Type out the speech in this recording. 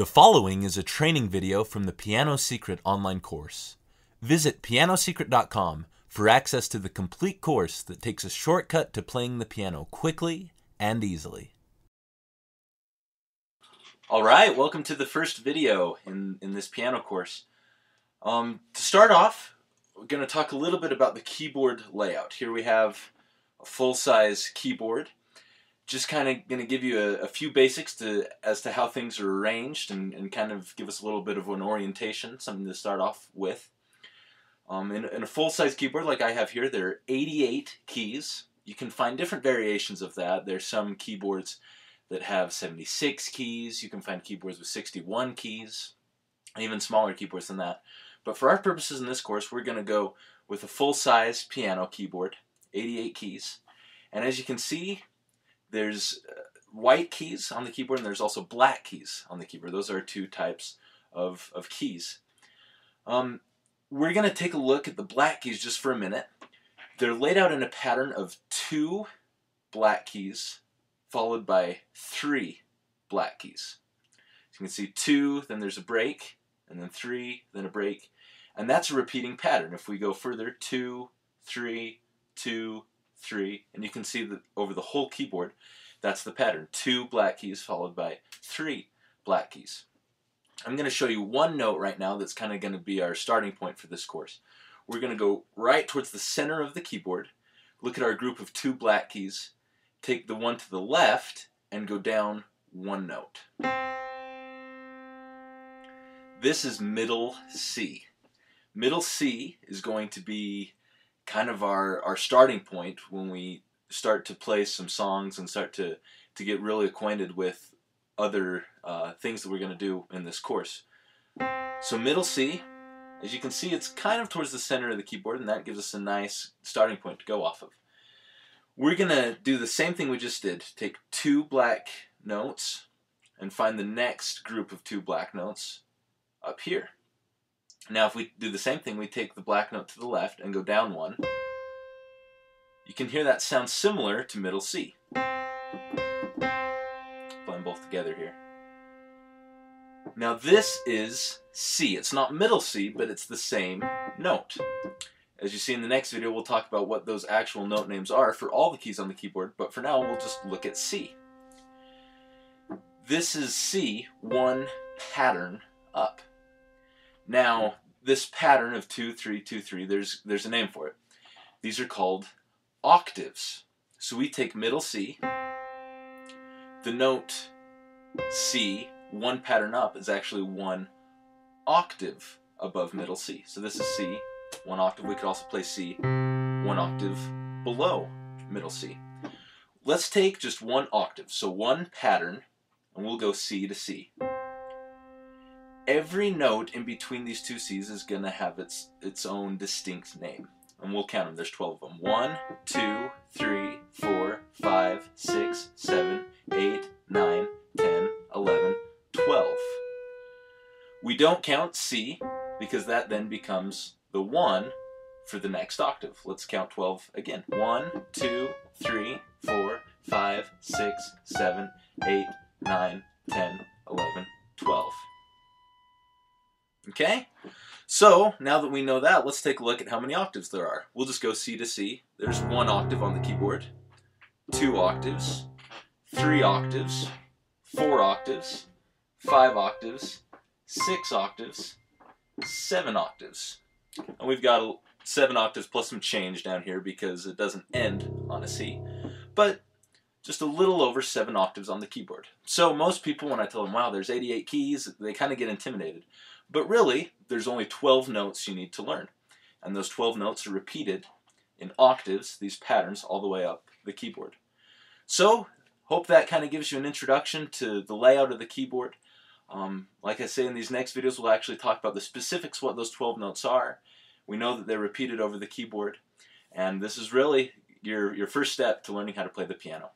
The following is a training video from the Piano Secret online course. Visit pianosecret.com for access to the complete course that takes a shortcut to playing the piano quickly and easily. Alright, welcome to the first video in this piano course. To start off, we're going to talk a little bit about the keyboard layout. Here we have a full-size keyboard. Just kind of going to give you a few basics as to how things are arranged and kind of give us a little bit of an orientation, something to start off with. In a full-size keyboard like I have here, there are 88 keys. You can find different variations of that. There's some keyboards that have 76 keys. You can find keyboards with 61 keys, and even smaller keyboards than that. But for our purposes in this course, we're going to go with a full-size piano keyboard, 88 keys. And as you can see, there's white keys on the keyboard and there's also black keys on the keyboard. Those are two types of keys. We're going to take a look at the black keys just for a minute. They're laid out in a pattern of 2 black keys followed by 3 black keys. So you can see 2, then there's a break, and then 3, then a break. And that's a repeating pattern. If we go further, 2, 3, 2, 3, and you can see that over the whole keyboard, that's the pattern. 2 black keys followed by 3 black keys. I'm going to show you one note right now that's kind of going to be our starting point for this course. We're going to go right towards the center of the keyboard, look at our group of 2 black keys, take the one to the left, and go down 1 note. This is middle C. Middle C is going to be kind of our starting point when we start to play some songs and start to get really acquainted with other things that we're going to do in this course. So middle C, as you can see, it's kind of towards the center of the keyboard, and that gives us a nice starting point to go off of. We're going to do the same thing we just did. Take 2 black notes and find the next group of 2 black notes up here. Now if we do the same thing, we take the black note to the left and go down 1. You can hear that sound similar to middle C. Play them both together here. Now this is C. It's not middle C, but it's the same note. As you see in the next video, we'll talk about what those actual note names are for all the keys on the keyboard, but for now we'll just look at C. This is C, 1 pattern up. Now, this pattern of 2, 3, 2, 3, there's a name for it. These are called octaves. So we take middle C. The note C, 1 pattern up, is actually 1 octave above middle C. So this is C, 1 octave. We could also play C, 1 octave below middle C. Let's take just 1 octave, so 1 pattern, and we'll go C to C. Every note in between these 2 C's is going to have its own distinct name. And we'll count them. There's 12 of them. 1, 2, 3, 4, 5, 6, 7, 8, 9, 10, 11, 12. We don't count C because that then becomes the 1 for the next octave. Let's count 12 again. 1, 2, 3, 4, 5, 6, 7, 8, 9, 10, 11, 12. Okay? So, now that we know that, let's take a look at how many octaves there are. We'll just go C to C. There's 1 octave on the keyboard, 2 octaves, 3 octaves, 4 octaves, 5 octaves, 6 octaves, 7 octaves. And we've got 7 octaves plus some change down here because it doesn't end on a C. But just a little over 7 octaves on the keyboard. So most people, when I tell them, wow, there's 88 keys, they kind of get intimidated. But really, there's only 12 notes you need to learn. And those 12 notes are repeated in octaves, these patterns, all the way up the keyboard. So, hope that kind of gives you an introduction to the layout of the keyboard. Like I say, in these next videos, we'll actually talk about the specifics, what those 12 notes are. We know that they're repeated over the keyboard. And this is really your first step to learning how to play the piano.